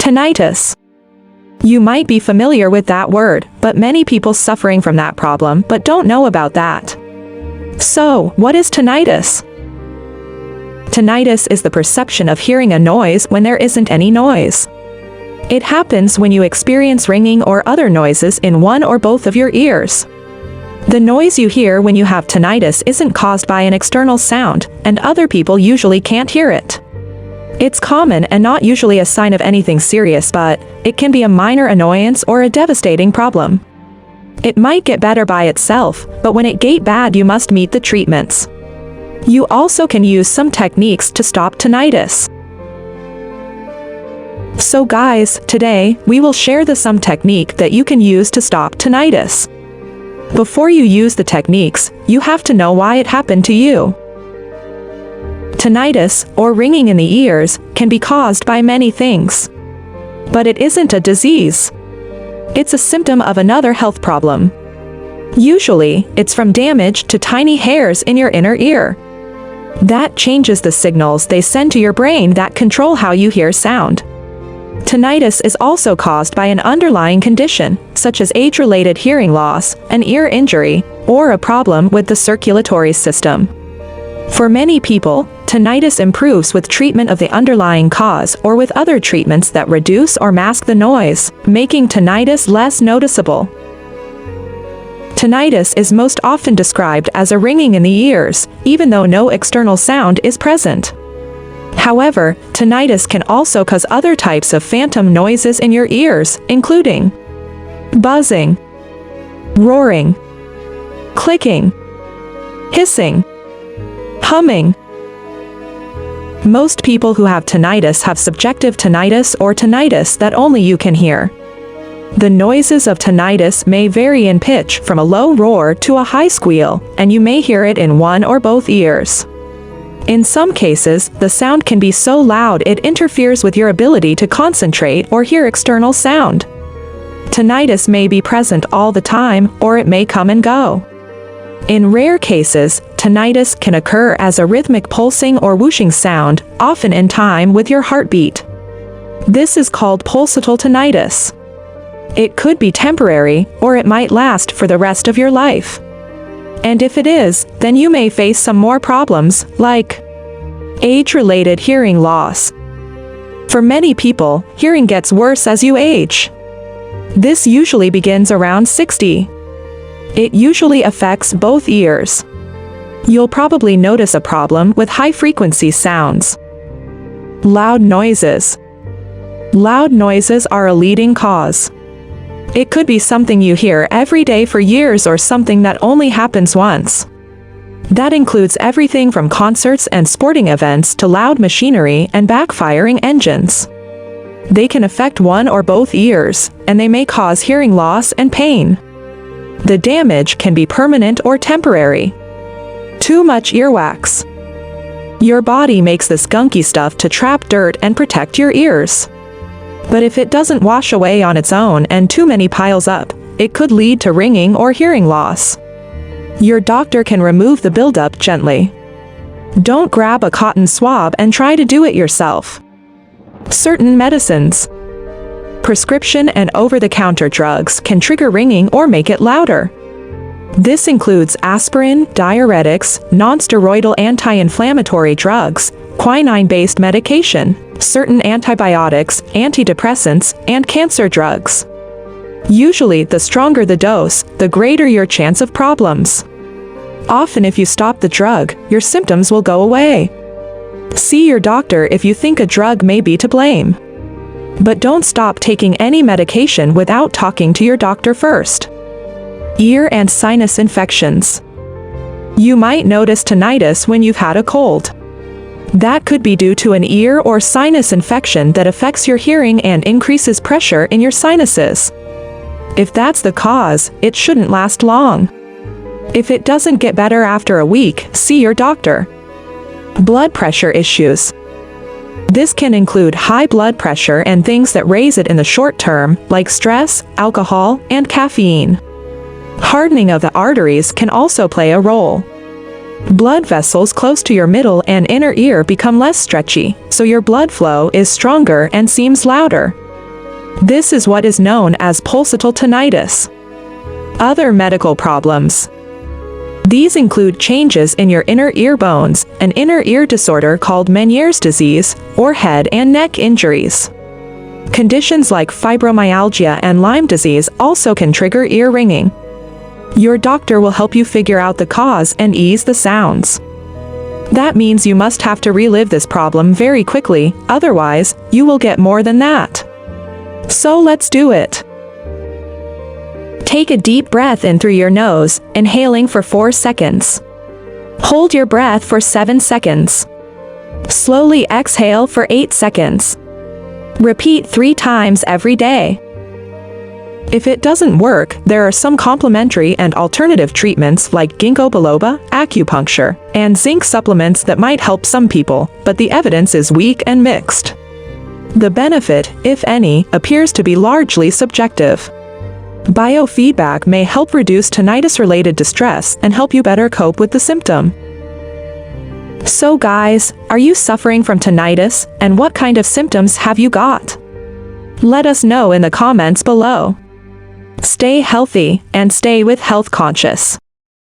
Tinnitus. You might be familiar with that word, but many people suffering from that problem but don't know about that. So, what is tinnitus? Tinnitus is the perception of hearing a noise when there isn't any noise. It happens when you experience ringing or other noises in one or both of your ears. The noise you hear when you have tinnitus isn't caused by an external sound, and other people usually can't hear it. It's common and not usually a sign of anything serious, but it can be a minor annoyance or a devastating problem. It might get better by itself, but when it gets bad you must meet the treatments. You also can use some techniques to stop tinnitus. So guys, today, we will share some technique that you can use to stop tinnitus. Before you use the techniques, you have to know why it happened to you. Tinnitus, or ringing in the ears, can be caused by many things. But it isn't a disease. It's a symptom of another health problem. Usually, it's from damage to tiny hairs in your inner ear. That changes the signals they send to your brain that control how you hear sound. Tinnitus is also caused by an underlying condition, such as age-related hearing loss, an ear injury, or a problem with the circulatory system. For many people, tinnitus improves with treatment of the underlying cause or with other treatments that reduce or mask the noise, making tinnitus less noticeable. Tinnitus is most often described as a ringing in the ears, even though no external sound is present. However, tinnitus can also cause other types of phantom noises in your ears, including buzzing, roaring, clicking, hissing, humming. Most people who have tinnitus have subjective tinnitus or tinnitus that only you can hear. The noises of tinnitus may vary in pitch from a low roar to a high squeal, and you may hear it in one or both ears. In some cases, the sound can be so loud it interferes with your ability to concentrate or hear external sound. Tinnitus may be present all the time, or it may come and go. In rare cases, tinnitus can occur as a rhythmic pulsing or whooshing sound, often in time with your heartbeat. This is called pulsatile tinnitus. It could be temporary, or it might last for the rest of your life. And if it is, then you may face some more problems, like age-related hearing loss. For many people, hearing gets worse as you age. This usually begins around 60. It usually affects both ears. You'll probably notice a problem with high-frequency sounds. Loud noises. Loud noises are a leading cause. It could be something you hear every day for years or something that only happens once. That includes everything from concerts and sporting events to loud machinery and backfiring engines. They can affect one or both ears, and they may cause hearing loss and pain. The damage can be permanent or temporary. Too much earwax. Your body makes this gunky stuff to trap dirt and protect your ears. But if it doesn't wash away on its own and too many piles up, it could lead to ringing or hearing loss. Your doctor can remove the buildup gently. Don't grab a cotton swab and try to do it yourself. Certain medicines. Prescription and over-the-counter drugs can trigger ringing or make it louder. This includes aspirin, diuretics, non-steroidal anti-inflammatory drugs, quinine-based medication, certain antibiotics, antidepressants, and cancer drugs. Usually, the stronger the dose, the greater your chance of problems. Often if you stop the drug, your symptoms will go away. See your doctor if you think a drug may be to blame. But don't stop taking any medication without talking to your doctor first. Ear and sinus infections. You might notice tinnitus when you've had a cold. That could be due to an ear or sinus infection that affects your hearing and increases pressure in your sinuses. If that's the cause, it shouldn't last long. If it doesn't get better after a week, see your doctor. Blood pressure issues. This can include high blood pressure and things that raise it in the short term, like stress, alcohol, and caffeine. Hardening of the arteries can also play a role. Blood vessels close to your middle and inner ear become less stretchy, so your blood flow is stronger and seems louder. This is what is known as pulsatile tinnitus. Other medical problems. These include changes in your inner ear bones, an inner ear disorder called Meniere's disease, or head and neck injuries. Conditions like fibromyalgia and Lyme disease also can trigger ear ringing. Your doctor will help you figure out the cause and ease the sounds. That means you must have to relive this problem very quickly, otherwise, you will get more than that. So let's do it. Take a deep breath in through your nose, inhaling for 4 seconds. Hold your breath for 7 seconds. Slowly exhale for 8 seconds. Repeat 3 times every day. If it doesn't work, there are some complementary and alternative treatments like ginkgo biloba, acupuncture, and zinc supplements that might help some people, but the evidence is weak and mixed. The benefit, if any, appears to be largely subjective. Biofeedback may help reduce tinnitus-related distress and help you better cope with the symptom. So guys, are you suffering from tinnitus, and what kind of symptoms have you got? Let us know in the comments below. Stay healthy and stay with health conscious.